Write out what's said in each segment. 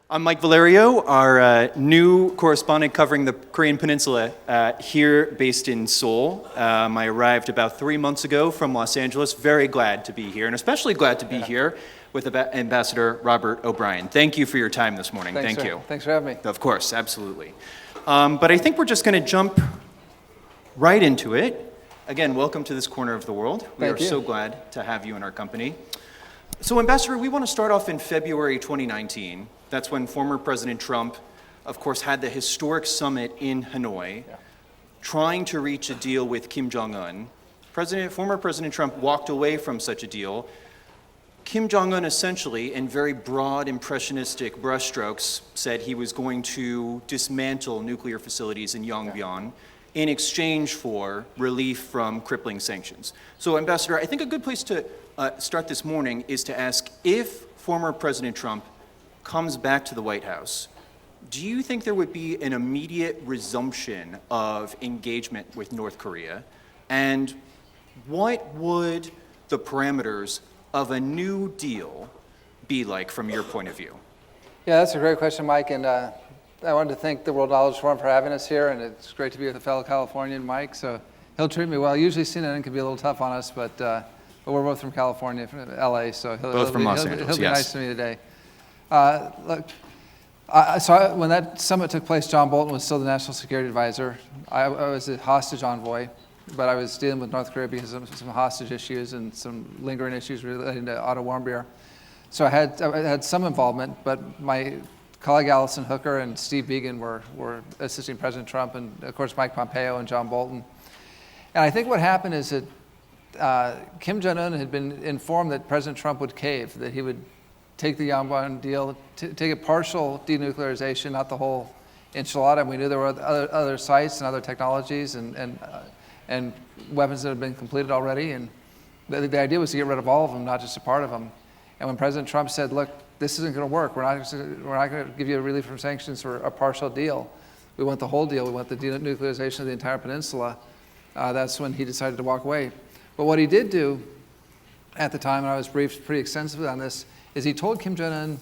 I'm Mike Valerio, our new correspondent covering the Korean Peninsula here based in Seoul. I arrived about 3 months ago from Los Angeles. Very glad to be here, and especially glad to be here with Ambassador Robert O'Brien. Thank you for your time this morning. Thanks, Thank you. Thanks for having me. Of course, absolutely. But I think we're just going to jump right into it. Again, welcome to this corner of the world. We are so glad to have you in our company. So, Ambassador, we want to start off in February 2019. That's when former President Trump, of course, had the historic summit in Hanoi, trying to reach a deal with Kim Jong-un. Former President Trump walked away from such a deal. Kim Jong-un essentially, in very broad, impressionistic brushstrokes, said he was going to dismantle nuclear facilities in Yongbyon in exchange for relief from crippling sanctions. So, Ambassador, I think a good place to start this morning is to ask, if former President Trump comes back to the White House, do you think there would be an immediate resumption of engagement with North Korea? And what would the parameters of a new deal be like from your point of view? Yeah, that's a great question, Mike. And I wanted to thank the World Knowledge Forum for having us here. And it's great to be with a fellow Californian, Mike. So he'll treat me well. Usually CNN can be a little tough on us, but we're both from California, from LA. So he'll be nice to me today. When that summit took place, John Bolton was still the National Security Advisor. I was a hostage envoy, but I was dealing with North Korea because of some hostage issues and some lingering issues relating to Otto Warmbier. So I had some involvement, but my colleague Allison Hooker and Steve Biegun were assisting President Trump, and of course Mike Pompeo and John Bolton. And I think what happened is that Kim Jong-un had been informed that President Trump would cave, that he would take the Yongbyon deal, take a partial denuclearization, not the whole enchilada. And we knew there were other sites and other technologies and weapons that had been completed already. And the idea was to get rid of all of them, not just a part of them. And when President Trump said, "Look, this isn't going to work. We're not going to give you a relief from sanctions for a partial deal. We want the whole deal. We want the denuclearization of the entire peninsula," that's when he decided to walk away. But what he did do at the time, and I was briefed pretty extensively on this, is he told Kim Jong-un,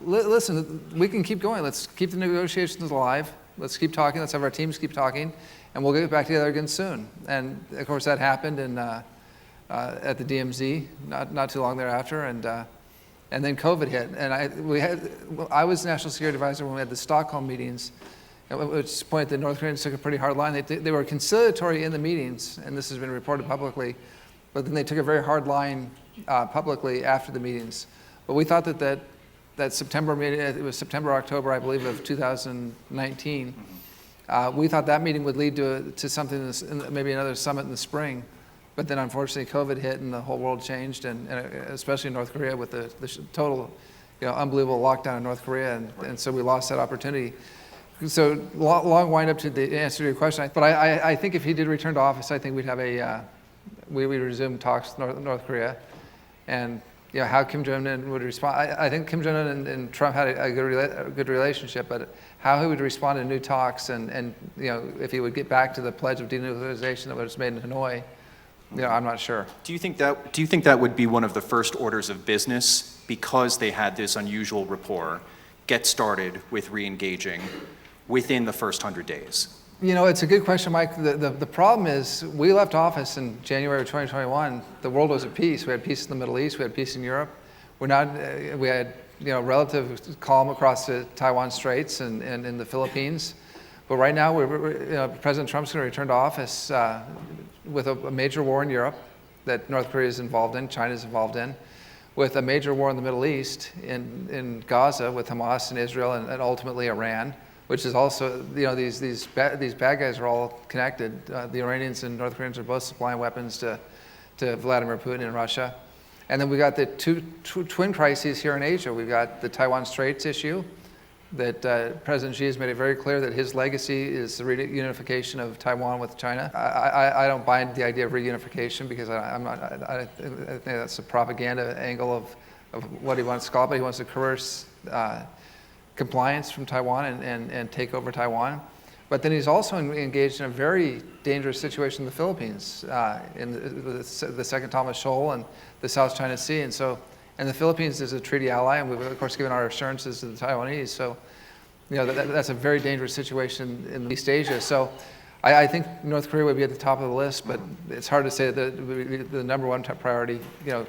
listen, we can keep going. Let's keep the negotiations alive. Let's keep talking. Let's have our teams keep talking, and we'll get back together again soon. And of course, that happened at the DMZ not too long thereafter, and then COVID hit. And I was National Security Advisor when we had the Stockholm meetings, at which point the North Koreans took a pretty hard line. They were conciliatory in the meetings, and this has been reported publicly, but then they took a very hard line publicly after the meetings. But we thought that September meeting, it was September, October, I believe, of 2019, we thought that meeting would lead to something, maybe another summit in the spring. But then unfortunately COVID hit and the whole world changed, and especially in North Korea with the total unbelievable lockdown in North Korea, and so we lost that opportunity. So long wind up to the answer to your question. But I think if he did return to office, I think we'd have we resume talks with North Korea. And how Kim Jong-un would respond. I think Kim Jong-un and Trump had a good relationship, but how he would respond to new talks and if he would get back to the pledge of denuclearization that was made in Hanoi, I'm not sure. Do you think that would be one of the first orders of business, because they had this unusual rapport, get started with re-engaging within the first 100 days? It's a good question, Mike. The problem is we left office in January of 2021. The world was at peace. We had peace in the Middle East. We had peace in Europe. We had relative calm across the Taiwan Straits and in the Philippines. But right now, President Trump's going to return to office with a major war in Europe that North Korea is involved in, China is involved in, with a major war in the Middle East, in Gaza with Hamas and Israel and ultimately Iran, which is also, these bad guys are all connected. The Iranians and North Koreans are both supplying weapons to Vladimir Putin in Russia. And then we got the two twin crises here in Asia. We've got the Taiwan Straits issue, that President Xi has made it very clear that his legacy is the reunification of Taiwan with China. I don't buy the idea of reunification, because I think that's a propaganda angle of what he wants to call it, but he wants to coerce compliance from Taiwan and take over Taiwan. But then he's also engaged in a very dangerous situation in the Philippines, in the Second Thomas Shoal and the South China Sea. And so And the Philippines is a treaty ally, and we've, of course, given our assurances to the Taiwanese. So, that's a very dangerous situation in East Asia. So I think North Korea would be at the top of the list, but it's hard to say that it would be the number one top priority,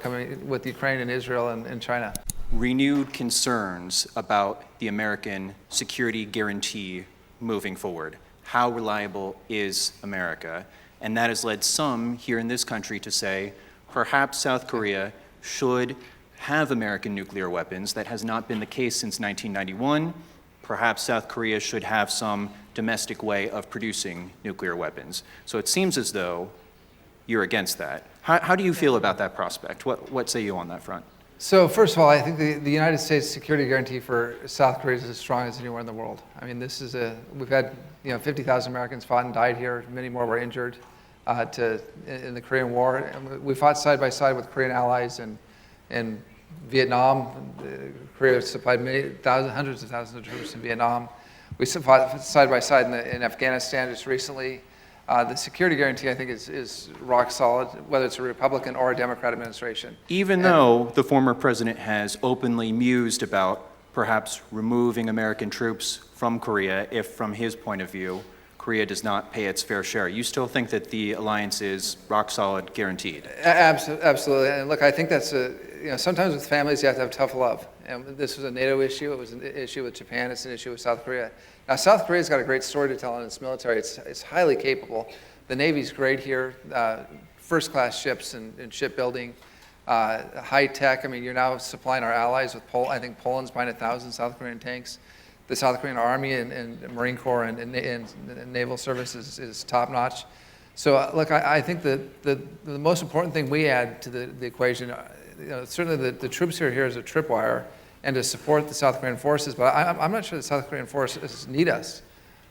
coming with Ukraine and Israel and China. Renewed concerns about the American security guarantee moving forward. How reliable is America? And that has led some here in this country to say, perhaps South Korea should have American nuclear weapons. That has not been the case since 1991. Perhaps South Korea should have some domestic way of producing nuclear weapons. So it seems as though you're against that. How do you feel about that prospect? What say you on that front? So first of all, I think the United States security guarantee for South Korea is as strong as anywhere in the world. I mean, we've had 50,000 Americans fought and died here. Many more were injured in the Korean War. We fought side by side with Korean allies in Vietnam. Korea supplied hundreds of thousands of troops in Vietnam. We fought side by side in Afghanistan just recently. The security guarantee, I think, is rock solid, whether it's a Republican or a Democrat administration. Even though the former president has openly mused about perhaps removing American troops from Korea if, from his point of view, Korea does not pay its fair share, you still think that the alliance is rock solid, guaranteed? Absolutely. And look, I think that's sometimes with families you have to have tough love. And this was a NATO issue. It was an issue with Japan. It's an issue with South Korea. Now, South Korea's got a great story to tell in its military. It's highly capable. The Navy's great here. First-class ships and shipbuilding, high tech. I mean, you're now supplying our allies with I think Poland's buying 1,000 South Korean tanks. The South Korean Army and Marine Corps and Naval Service is top-notch. So, look, I think that the most important thing we add to the equation, certainly the troops here is a tripwire, and to support the South Korean forces, but I'm not sure the South Korean forces need us.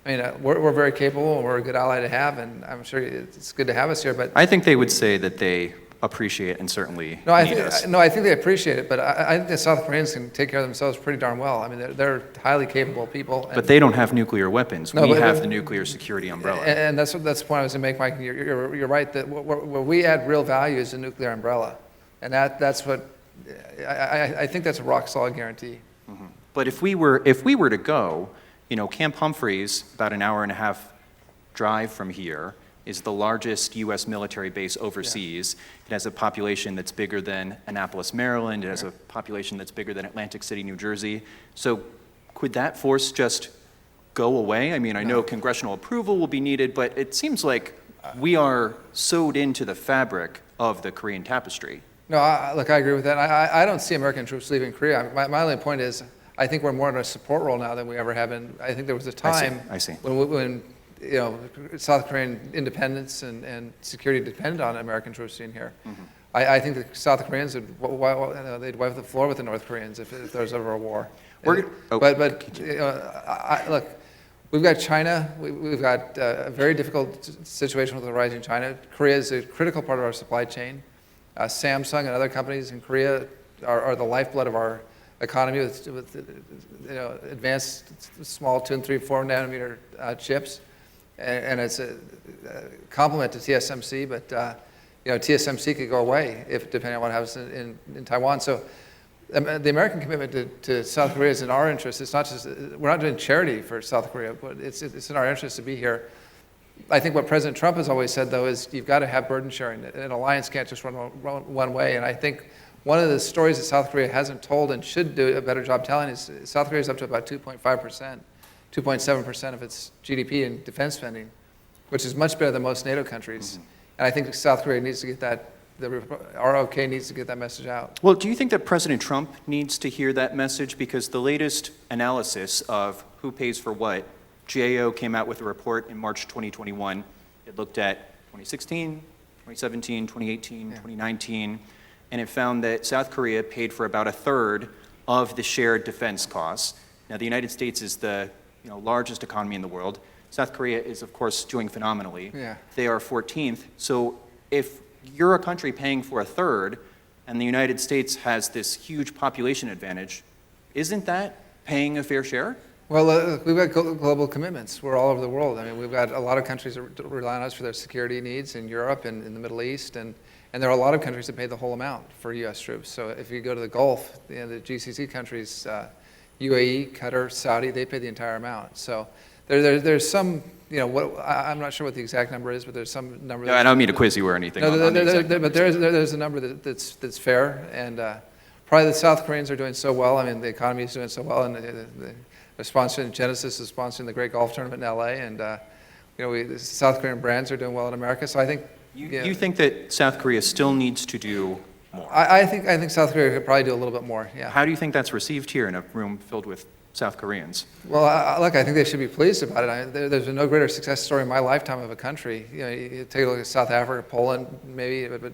I mean, we're very capable, and we're a good ally to have, and I'm sure it's good to have us here, but... I think they would say that they appreciate and certainly need us. No, I think they appreciate it, but I think the South Koreans can take care of themselves pretty darn well. I mean, they're highly capable people. But they don't have nuclear weapons. No, we have the nuclear security umbrella. And that's the point I was going to make, Mike. You're right, that where we add real value is the nuclear umbrella. And that's what, I think that's a rock-solid guarantee. Mm-hmm. But if we were to go, Camp Humphreys, about an hour and a half drive from here, is the largest U.S. military base overseas. Yeah. It has a population that's bigger than Annapolis, Maryland. It has a population that's bigger than Atlantic City, New Jersey. So could that force just go away? I mean, I know congressional approval will be needed, but it seems like we are sewed into the fabric of the Korean tapestry. No, look, I agree with that. I don't see American troops leaving Korea. My only point is, I think we're more in a support role now than we ever have been. I think there was a time I see. when South Korean independence and security depended on American troops being here. Mm-hmm. I think the South Koreans they'd wipe the floor with the North Koreans if there was ever a war. Look, we've got China. We've got a very difficult situation with the rising China. Korea is a critical part of our supply chain. Samsung and other companies in Korea are the lifeblood of our economy with advanced small 2 and 3, 4 nanometer chips. And it's a compliment to TSMC, but TSMC could go away depending on what happens in Taiwan. So the American commitment to South Korea is in our interest. It's not just we're not doing charity for South Korea, but it's in our interest to be here. I think what President Trump has always said, though, is you've got to have burden sharing. An alliance can't just run one way. And I think one of the stories that South Korea hasn't told and should do a better job telling is South Korea is up to about 2.5%. 2.7% of its GDP in defense spending, which is much better than most NATO countries. Mm-hmm. And I think South Korea needs to get that, the ROK needs to get that message out. Well, do you think that President Trump needs to hear that message? Because the latest analysis of who pays for what, GAO came out with a report in March 2021. It looked at 2016, 2017, 2018, 2019, and it found that South Korea paid for about a third of the shared defense costs. Now, the United States is the largest economy in the world. South Korea is, of course, doing phenomenally. Yeah. They are 14th. So if you're a country paying for a third and the United States has this huge population advantage, isn't that paying a fair share? Well, we've got global commitments. We're all over the world. I mean, we've got a lot of countries that rely on us for their security needs in Europe and in the Middle East. And And there are a lot of countries that pay the whole amount for U.S. troops. So if you go to the Gulf, the GCC countries, UAE, Qatar, Saudi, they pay the entire amount. So there's some, I'm not sure what the exact number is, but there's some number. No, I don't mean to quiz you or anything. No, but there's a number that's fair, and probably the South Koreans are doing so well. I mean, the economy is doing so well, and they're sponsoring, Genesis is sponsoring the Great Golf Tournament in LA, and the South Korean brands are doing well in America. So I think you think that South Korea still needs to do more? I think South Korea could probably do a little bit more. Yeah. How do you think that's received here in a room filled with South Koreans? Well, look, I think they should be pleased about it. There's been no greater success story in my lifetime of a country. You take a look at South Africa, Poland, maybe, but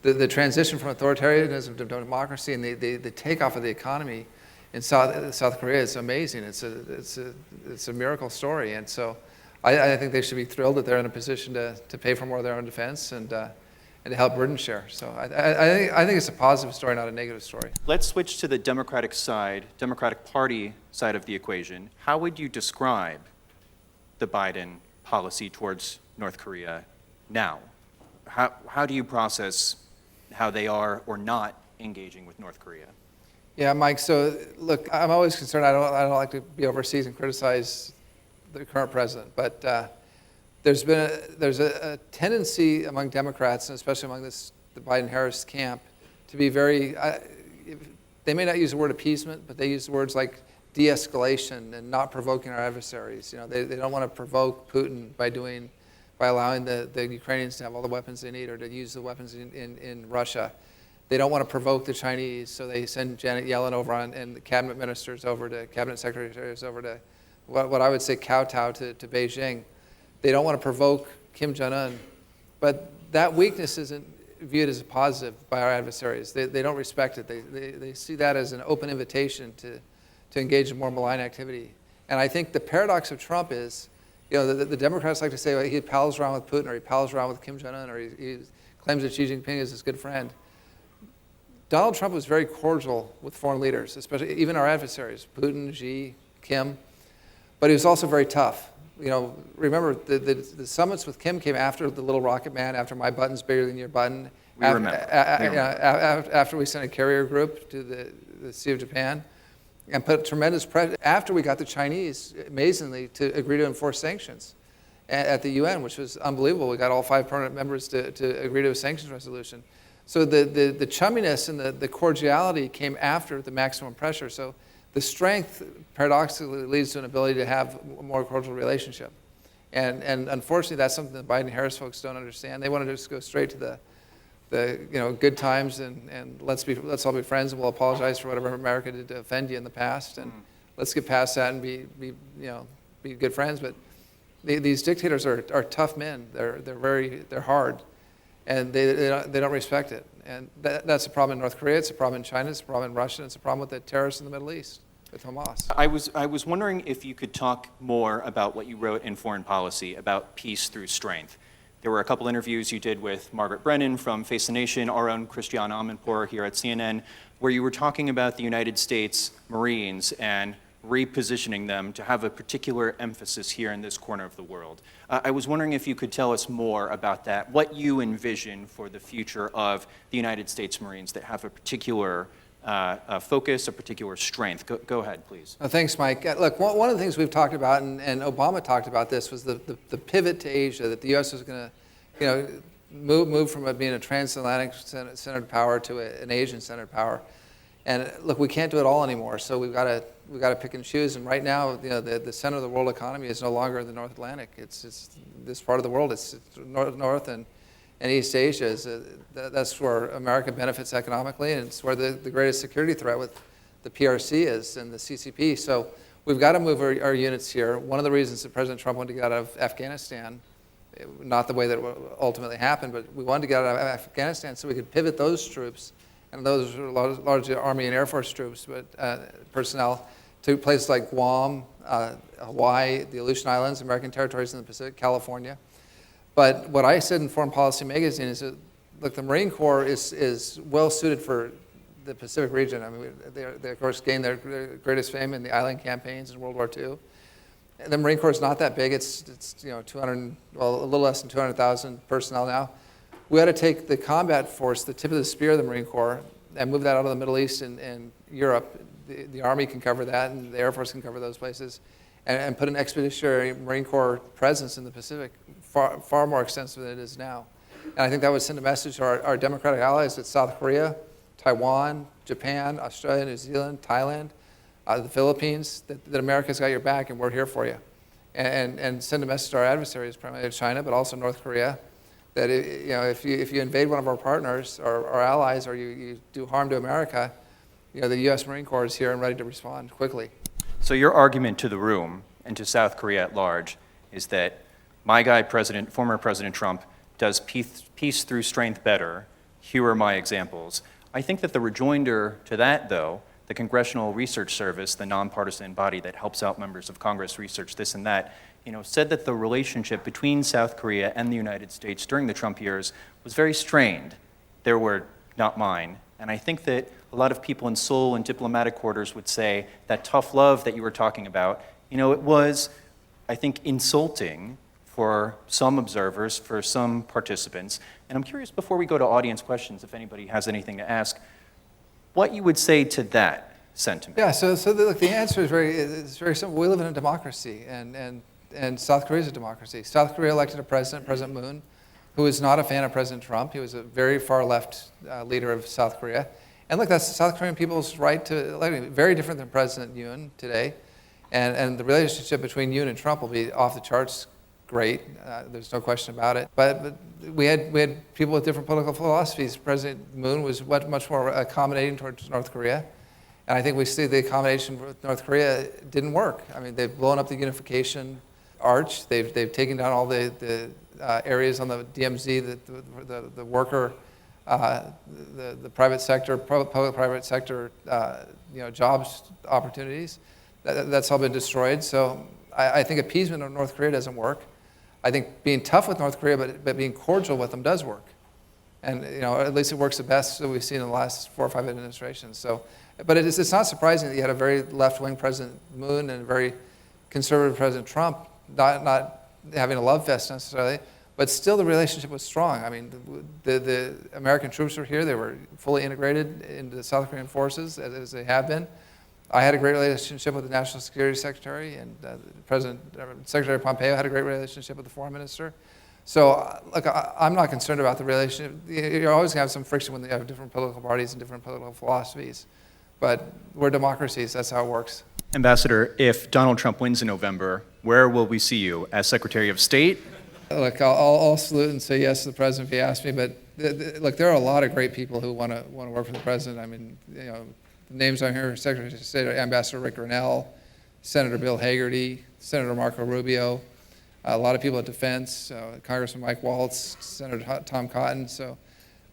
the transition from authoritarianism to democracy and the takeoff of the economy in South Korea is amazing. It's a miracle story, and so I think they should be thrilled that they're in a position to pay for more of their own defense and to help burden share. So I think it's a positive story, not a negative story. Let's switch to the Democratic Party side of the equation. How would you describe the Biden policy towards North Korea now? How do you process how they are or not engaging with North Korea? Yeah, Mike, so look, I'm always concerned. I don't like to be overseas and criticize the current president, but there's a tendency among Democrats, and especially among the Biden-Harris camp, to be very, they may not use the word appeasement, but they use words like de-escalation and not provoking our adversaries. They don't want to provoke Putin by allowing the Ukrainians to have all the weapons they need or to use the weapons in Russia. They don't want to provoke the Chinese, so they send Janet Yellen over and the cabinet ministers over to, cabinet secretaries over to what I would say kowtow to Beijing. They don't want to provoke Kim Jong-un, but that weakness isn't viewed as a positive by our adversaries. They don't respect it. They see that as an open invitation to engage in more malign activity. And I think the paradox of Trump is, the Democrats like to say, well, he pals around with Putin, or he pals around with Kim Jong-un, or he claims that Xi Jinping is his good friend. Donald Trump was very cordial with foreign leaders, especially even our adversaries, Putin, Xi, Kim, but he was also very tough. Remember, the summits with Kim came after the Little Rocket Man, after My Button's Bigger Than Your Button, after we sent a carrier group to the Sea of Japan, and put tremendous pressure, after we got the Chinese, amazingly, to agree to enforce sanctions at the UN, which was unbelievable. We got all 5 permanent members to agree to a sanctions resolution. So the chumminess and the cordiality came after the maximum pressure. So the strength, paradoxically, leads to an ability to have a more cordial relationship. And unfortunately, that's something the Biden-Harris folks don't understand. They want to just go straight to the good times and let's all be friends and we'll apologize for whatever America did to offend you in the past and let's get past that and be good friends. But these dictators are tough men. They're hard, and they don't respect it. And that's a problem in North Korea. It's a problem in China. It's a problem in Russia. It's a problem with the terrorists in the Middle East, with Hamas. I was wondering if you could talk more about what you wrote in Foreign Policy about peace through strength. There were a couple interviews you did with Margaret Brennan from Face the Nation, our own Christiane Amanpour here at CNN, where you were talking about the United States Marines and repositioning them to have a particular emphasis here in this corner of the world. I was wondering if you could tell us more about that, what you envision for the future of the United States Marines that have a particular focus, a particular strength. Go ahead, please. Thanks, Mike. Look, one of the things we've talked about, and Obama talked about this, was the pivot to Asia, that the U.S. was going to move from being a transatlantic-centered power to an Asian-centered power. And look, we can't do it all anymore, so we've got to pick and choose. And right now, the center of the world economy is no longer the North Atlantic. It's this part of the world. It's North and East Asia. That's where America benefits economically, and it's where the greatest security threat with the PRC is and the CCP. So we've got to move our units here. One of the reasons that President Trump wanted to get out of Afghanistan, not the way that it ultimately happened, but we wanted to get out of Afghanistan so we could pivot those troops, and those are largely Army and Air Force troops, but personnel, to places like Guam, Hawaii, the Aleutian Islands, American territories in the Pacific, California. But what I said in Foreign Policy magazine is that, look, the Marine Corps is well suited for the Pacific region. I mean, they of course gained their greatest fame in the island campaigns in World War II. And the Marine Corps is not that big. It's a little less than 200,000 personnel now. we ought to take the combat force, the tip of the spear of the Marine Corps, and move that out of the Middle East and Europe. The Army can cover that, and the Air Force can cover those places, and put an expeditionary Marine Corps presence in the Pacific far more extensive than it is now. And I think that would send a message to our democratic allies at South Korea, Taiwan, Japan, Australia, New Zealand, Thailand, the Philippines, that America's got your back and we're here for you. And send a message to our adversaries, primarily China, but also North Korea, that if you invade one of our partners or our allies, or you do harm to America, the U.S. Marine Corps is here and ready to respond quickly. So your argument to the room and to South Korea at large is that my guy, former President Trump, does peace through strength better. Here are my examples. I think that the rejoinder to that, though, the Congressional Research Service, the nonpartisan body that helps out members of Congress research this and that, said that the relationship between South Korea and the United States during the Trump years was very strained. Their word, not mine. And I think that a lot of people in Seoul and diplomatic quarters would say that tough love that you were talking about, it was, I think, insulting for some observers, for some participants. And I'm curious, before we go to audience questions, if anybody has anything to ask, what you would say to that sentiment. Yeah, so the answer is very simple. We live in a democracy, and South Korea is a democracy. South Korea elected a president, President Moon, who is not a fan of President Trump. He was a very far left leader of South Korea. And look, that's the South Korean people's right to elect him. Very different than President Yoon today. And the relationship between Yoon and Trump will be off the charts great. There's no question about it. But we had people with different political philosophies. President Moon was much more accommodating towards North Korea. And I think we see the accommodation with North Korea didn't work. I mean, they've blown up the unification arch. They've taken down all the areas on the DMZ, the worker, the private sector, public-private sector, jobs opportunities. That's all been destroyed. So I think appeasement of North Korea doesn't work. I think being tough with North Korea, but being cordial with them does work. And at least it works the best that we've seen in the last 4 or 5 administrations. So, but it's not surprising that you had a very left-wing President Moon and a very conservative President Trump, not having a love fest necessarily, but still the relationship was strong. I mean, the American troops were here. They were fully integrated into the South Korean forces, as they have been. I had a great relationship with the National Security Secretary, and Secretary Pompeo had a great relationship with the Foreign Minister. So, look, I'm not concerned about the relationship. You're always going to have some friction when you have different political parties and different political philosophies. But we're democracies. That's how it works. Ambassador, if Donald Trump wins in November, where will we see you? As Secretary of State? Look, I'll salute and say yes to the president if he asks me. But look, there are a lot of great people who want to work for the president. I mean, the names on here: Secretary of State Ambassador Rick Grenell, Senator Bill Hagerty, Senator Marco Rubio, a lot of people at Defense, Congressman Mike Waltz, Senator Tom Cotton. So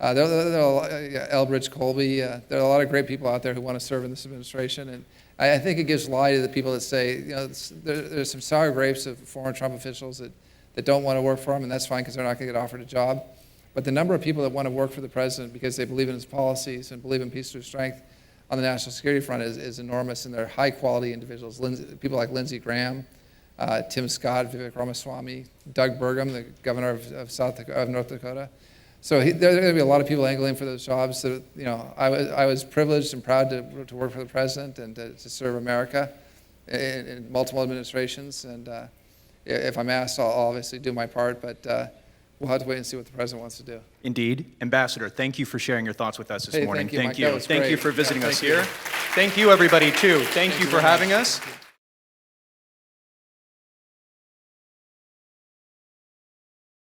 Elbridge Colby. There are a lot of great people out there who want to serve in this administration. And I think it gives lie to the people that say, there's some sour grapes of former Trump officials that don't want to work for him, and that's fine because they're not going to get offered a job. But the number of people that want to work for the president because they believe in his policies and believe in peace through strength on the national security front is enormous, and they're high-quality individuals. People like Lindsey Graham, Tim Scott, Vivek Ramaswamy, Doug Burgum, the governor of North Dakota. So there are going to be a lot of people angling for those jobs. So, I was privileged and proud to work for the president and to serve America in multiple administrations. And if I'm asked, I'll obviously do my part, but we'll have to wait and see what the president wants to do. Indeed. Ambassador, thank you for sharing your thoughts with us this morning. Thank you. Thank you for visiting us here. Thank you, everybody, too. Thank you for having us.